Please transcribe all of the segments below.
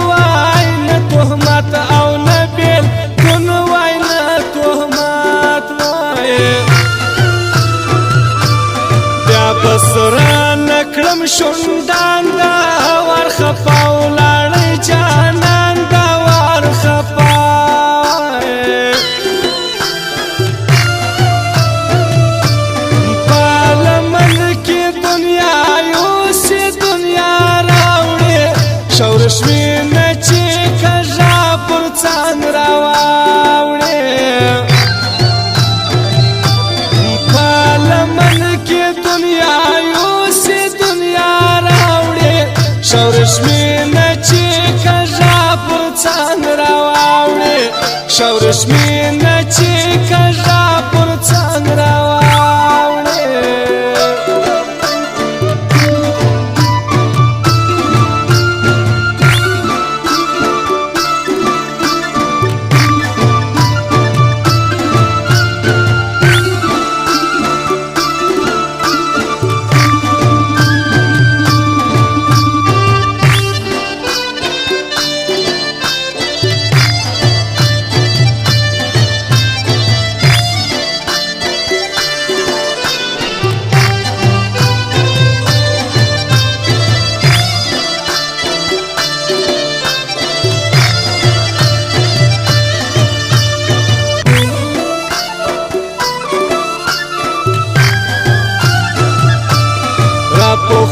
وای نه تهمت او نه بیلتون وای نه تهمت وای بیا به سره نکړم شونډان دا ورخفا ولاړی جانان دا ورخفا شورش مینه چې کژا پر ځان راواوړې په لمن کې دنیا یوسې دنیا راوړې شورش مینه چې کژا پر ځان راواوړې شورش مینه چې کژا پر ځان راواوړې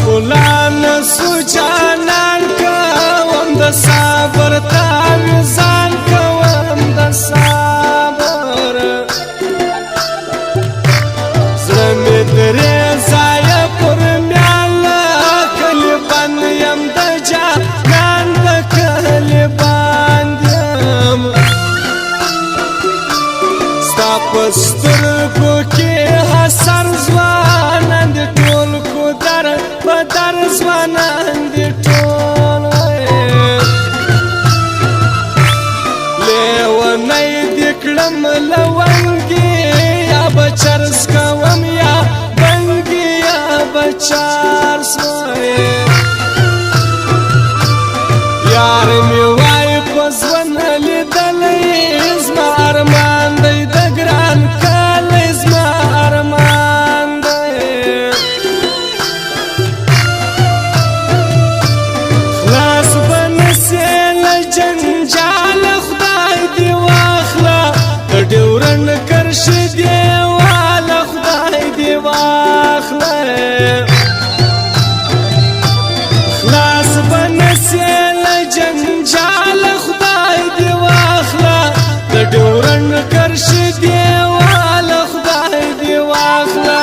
خلان سجانان کوم د صبر تعویزان کوم د صبر زړه مې درې ځایه پر میاله کلیبان یم د جانان د کلیبان یم ستا په سترګو کې حسر ځوانان د ټول کودر بدر ځوانان دي ټول لیونی دي کړم لونګي یا به چرس کوم یا بنګي یا به چارس یار مې وای په ځوان لیدلی زما ارمان دی د ګران کالی زما ارمان دی جنجال خدای دی واخلا د ډیورن کرش دیوال خدای دی واخلا خلاص بنسل جنجال خدای دی واخلا د ډیورن کرش دیوال خدای دی واخلا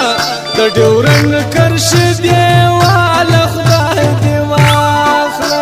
د ډیورن کرش دیوال خدای دی واخلا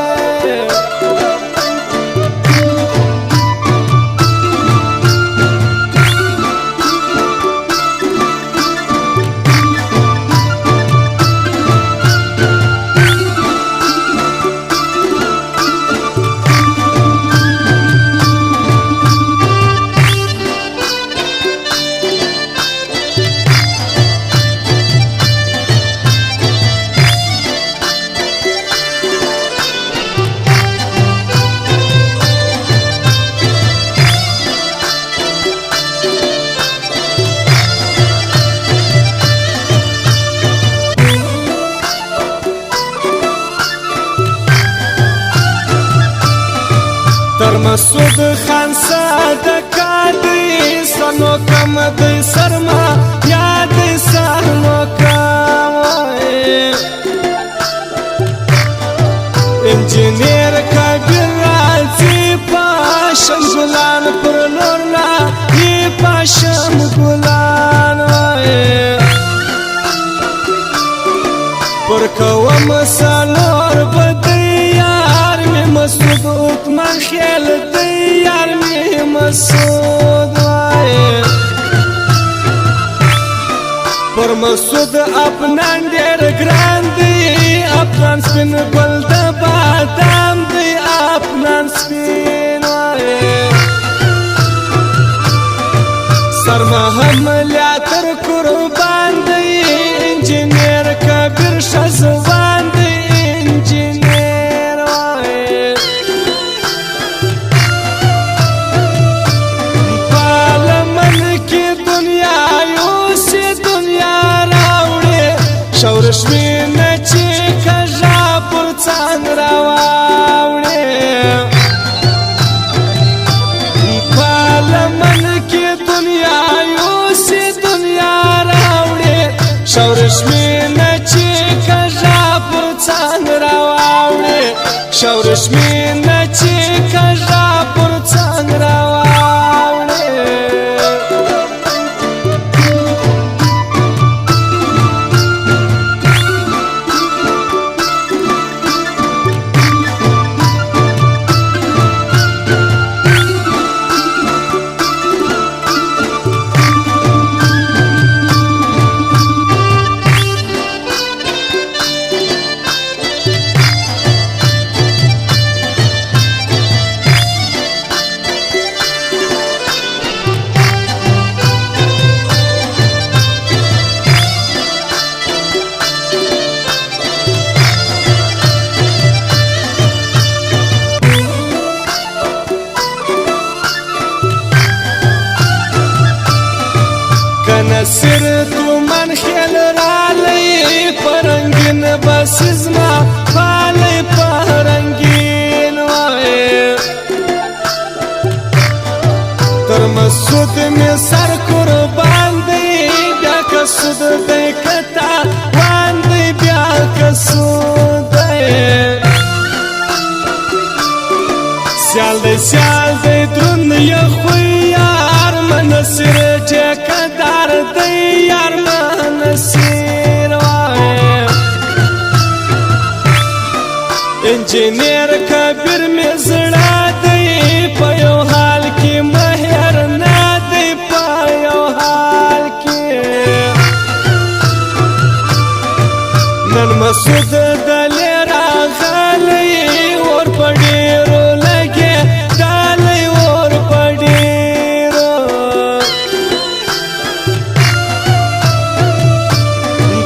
مسعود خان صدقه دی سنو کم دی سرما یاد سنو کم انجینیر کبیر راځي پاشم ګلان پر لورنا یې پاشم ګلان پر کوم سالور بدی یار می مسعود اتمن خیل دی یار می مسعود پر مسعود اپنان ډیر ګران دی اپنان سپین ګل د بادام دی اپنان سپین سرما حمله تر قربان دی انجینیر کبیر شزوان دی انجینیر شورشمینه چې کږه پر څنګ راواوړې نصر تو من خیل رالی پرنگین بسیزما پالی پرنگین وای تر مسود می سر قربان دی بیا کسود دی کتا وان دی بیا کسود دی سیال دی درون یخوی یار منصر ټیکدار دی یار منصر وای انجینیر کبیر می زړه دی په یو حال کې مهر نه دی په یو حال کې نن مسعود دلې راغلی ور په ډېرو لګې ډالۍ ور په ډېرو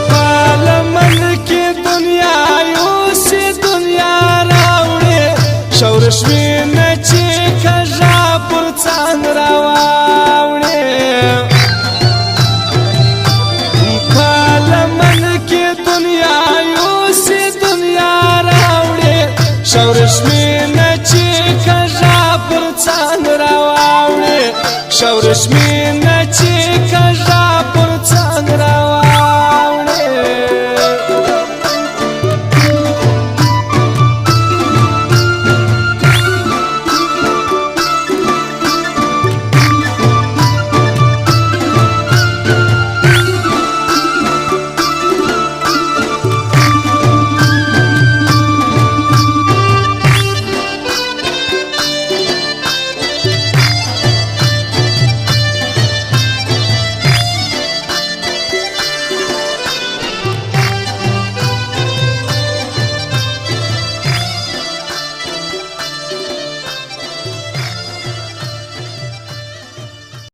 پارلمان کې دنیا یوسي دنیا راوړې شورشمینه چې کږه پر څنګ راواوړې پارلمان کې دنیا یوسي دنیا راوړې شورشمینه چې کږه پر څنګ راواوړې شورشمینه